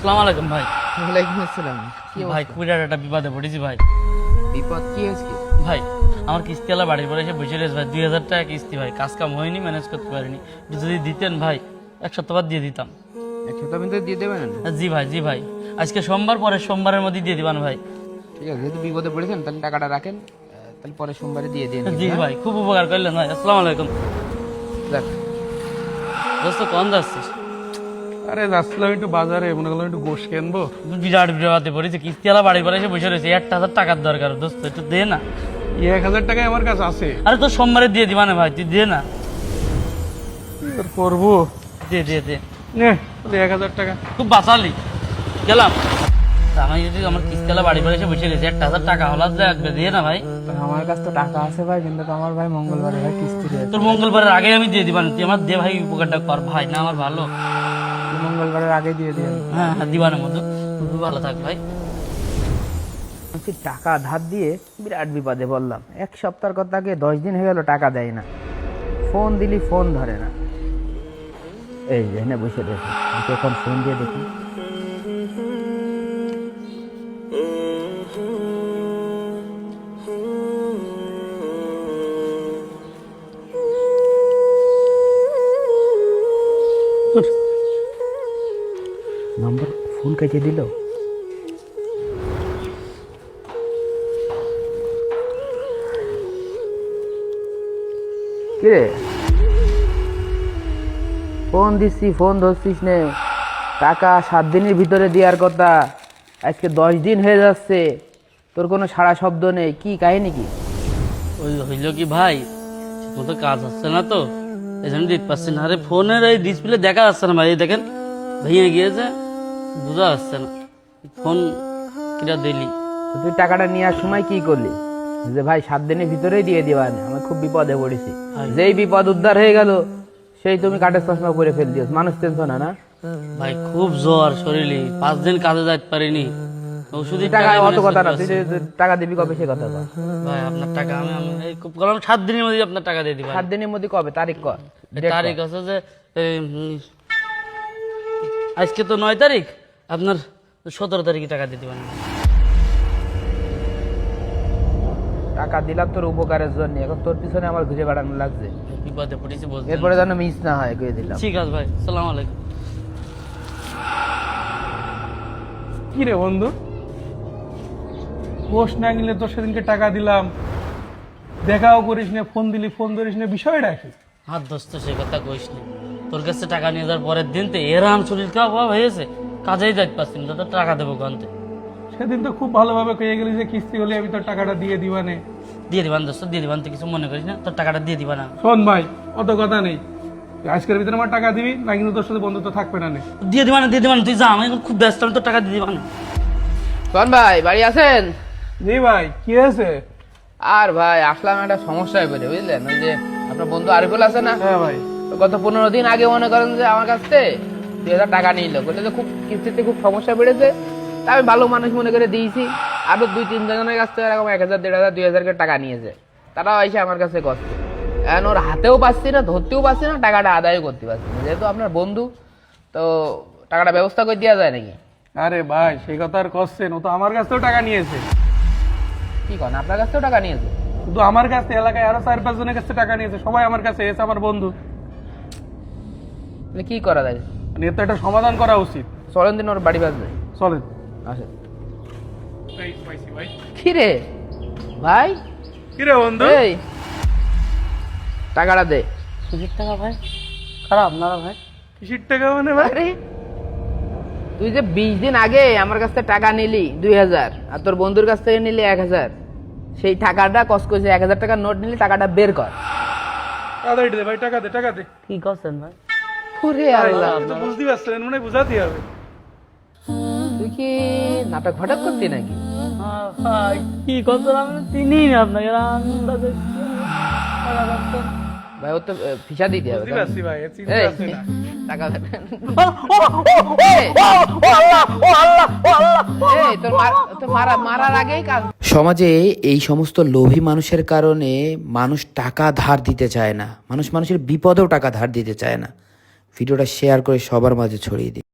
আসসালামু আলাইকুম ভাই। ওয়ালাইকুম আসসালাম। কি ভাই অবস্থা? কুড়িটার একটা বিপদে পড়েছি ভাই। বিপদ কি হয়েছে কি? ভাই আমার কিস্তিওয়ালা বাড়ির পরে এসে বসে রয়েছে ভাই, 2000 টাকা কিস্তি ভাই, কাজ কাম হয়নি, ম্যানেজ করতে পারিনি। যদি দিতেন ভাই 1 সপ্তাহ বাদ দিয়ে দিতাম। এক সপ্তাহ মধ্যে দিয়ে দেবেন? জি ভাই, জি ভাই, আজকে সোমবার, পরে সোমবারের মধ্যে দিয়ে দিবান ভাই। ঠিক আছে, যেহেতু বিপদে পড়েছেন তাহলে টাকাটা রাখেন, তাহলে পরে সোমবারে দিয়ে দিন। জি ভাই, খুব উপকার করলেন ভাই। আসসালামু আলাইকুম। দেখ, দোস্ত কোন যাচ্ছিস? আরে যাচ্ছিলাম একটু বাজারে, মনে করলাম একটু গোশ কিনবো। বিরাট বিপদে পড়েছে, কিস্তিওয়ালা বাড়ির পরে এসে বসে রয়েছে, 1,000 টাকার দরকার। দোস্ত একটু দে না। 1000 টাকায় আমার কাছে আছে। আরে তো সোমবারে দিয়ে দিবা না ভাই, তুই দে না। তোর করবো দে দে দে, নে, তাহলে 1000 টাকা। খুব বাঁচালি। গেলাম। আমি যদি আমার কিস্তিওয়ালা বাড়ি পরে এসে বসে রয়েছে, 1,000 টাকা হলার লাগবে, দিয়ে না ভাই। আমার কাছে তো টাকা আছে ভাই, কিন্তু আমার ভাই মঙ্গলবারে ভাই কিস্তি রয়েছে। তোর মঙ্গলবারের আগে আমি দিয়ে দিবা না, তুই আমার দে ভাই, উপকারটা কর ভাই, না আমার ভালো। মঙ্গলবারের আগে দিয়ে দিন। হ্যাঁ হ্যাঁ, দিবানের মতো। তুই ভালো থাক ভাই। টাকা ধার দিয়ে বিরাট বিপদে বললাম। 1 সপ্তাহের কথাকে 10 দিন হয়ে গেল টাকা দেয় না, ফোন দিলি ফোন ধরে না। এই যে এখানে বসে দেখি, এখন ফোন দিয়ে দেখি। নম্বর, ফোন কেটে দিল। কিরে, ফোন দিচ্ছি, ফোন ধরছিস নে। টাকা 7 দিনের ভিতরে দেওয়ার কথা, আজকে 10 দিন হয়ে যাচ্ছে, তোর কোনো সাড়া শব্দ নেই। কি কাহিনী কি? ওই হইল কি ভাই, মতো কাজ হচ্ছে না তো, এই জন্য দিতে পারছি না। আরে ফোনের এই ডিসপ্লে দেখা যাচ্ছে না ভাই, এই দেখেন ভেঙে গিয়েছে, বোঝা যাচ্ছে না। ফোন কিটা দিলি? তো তুই টাকাটা নেওয়ার সময় কি করলি? যে ভাই 7 দিনের ভিতরেই দিয়ে দিবা না, আমি খুব বিপদে পড়েছি। যেই বিপদ উদ্ধার হয়ে গেল, সেই তুমি কাঠের চশমা করে ফেল দিও। মানুষ টেনশন না? ভাই খুব জ্বর শরীরে, 5 দিন কাজে যাইতে পারিনি, ওষুধই টাকা অত কথা না, তুই যে টাকা দিবি কবে সে কথা বল। ভাই। আপনার টাকা আমি আমি এই খুব বললাম 7 দিনের মধ্যে আপনার টাকা দিয়ে দিবেন। 7 দিনের মধ্যে কবে? তারিখ কর। তারিখ আছে যে আজকে তো 9 তারিখ, আপনার 17 তারিখে টাকা দিয়ে দিবেন। টাকা দিলাম তোর উপকারের জন্য, এখন তোর পিছনে আমার খুঁজে বেড়ানো লাগছে। বিপদে পড়েছি বলতে। এরপরে যেন মিস না হয়, কয়ে দিলাম। ঠিক আছে ভাই, আসসালামু আলাইকুম। কি রে বন্ধু, গোশ না গেলে তোর সেদিনকে টাকা দিলাম, দেখাও করিস না, ফোন দিলি ফোন ধরিস না, বিষয়টা কি? হাত দোস্ত সে কথা কইস নি, তোর কাছে টাকা নিয়ে যাওয়ার পরের দিন তো এরাম শরীর খারাপ হয়েছে, কাজেই যাইতে পারছি না, তো টাকা দেবো কানতে। সেদিন তো খুব ভালোভাবে কয়ে গেলি যে কিস্তি হলে আমি তোর টাকাটা দিয়ে দিবানে। দিয়ে দিবান দোস্ত, দিয়ে দিবান, তুই কিছু মনে করিস না, তোর টাকাটা দিয়ে দিবা না। শোন ভাই, অত কথা নেই, তুই আজকের ভিতরে আমার টাকা দিবি না, কিন্তু তোর সাথে বন্ধুত্ব থাকবে না। দিয়ে দিবা না, দিয়ে দিবা না, তুই যা, আমি এখন খুব ব্যস্ত, আমি তোর টাকা দিয়ে দিবা না। শোন ভাই, বাড়ি আছেন? জি ভাই, কি হয়েছে? আর ভাই আসলাম একটা সমস্যায় পড়ে, বুঝলেন? ওই যে আপনার বন্ধু আরিফুল আছে না, হ্যাঁ ভাই। তো গত 15 দিন আগে মনে করেন যে আমার কাছ থেকে 2000 টাকা নিল, বলে যে খুব কিস্তিতে খুব সমস্যা বেড়েছে। তা আমি ভালো মানুষ মনে করে দিয়েছি। আরো 2-3 জনের কাছ থেকে এরকম 1000, 1500, 2000 করে টাকা নিয়েছে। তারাও এসে আমার কাছে কষ্ট, এখন ওর হাতেও পাচ্ছি না, ধরতেও পাচ্ছি না, টাকাটা আদায়ও করতে পারছি না। যেহেতু আপনার বন্ধু, তো টাকাটা ব্যবস্থা করে দেওয়া যায় নাকি? আরে ভাই, সেই কথা আর করছেন, ও তো আমার কাছ থেকেও টাকা নিয়েছে। কি করেন, আপনার কাছ থেকেও টাকা নিয়েছে? শুধু আমার কাছ থেকে, এলাকায় আরো 4-5 জনের কাছে টাকা নিয়েছে, সবাই আমার কাছে এসে, আমার বন্ধু। তাহলে কি করা যায়? মানে এর তো একটা সমাধান করা উচিত। চলেন দিন ওর বাড়ি বাজবে। চলেন। আসেন। কি রে ভাই? কি রে বন্ধু? এই টাকাটা দে। কিসের টাকা ভাই? খারাপ না ভাই? কিসের টাকা মানে ভাই? আরে তুই যে 20 দিন আগে আমার কাছ থেকে টাকা নিলি 2000, আর তোর বন্ধুর কাছ থেকে নিলি 1000, সেই টাকাটা কষ্ট করে 1000 টাকার নোট নিলি, টাকাটা বের কর। তাড়াতাড়ি দে ভাই, টাকা দে, টাকা দে। কি করছেন ভাই? ওরে আল্লাহ, আপনি তো বুঝতে পারছেন, মনে হয় বুঝাতে হবে। তুই কি নাটক ফাটক করতি নাকি? ভাই কি করছেন, আমি চিনি না আপনাকে। ভাই ও তো ফিসা দিতে হবে। বুঝতে পারছি ভাই, এর চিন্তা এই, আছে না। টাকা দে। এই, তোর মারার আগেই কাজ। সমাজে এই সমস্ত লোভী মানুষের কারণে মানুষ টাকা ধার দিতে চায় না, মানুষের বিপদেও টাকা ধার দিতে চায় না। ভিডিওটা শেয়ার করে সবার মাঝে ছড়িয়ে দিই।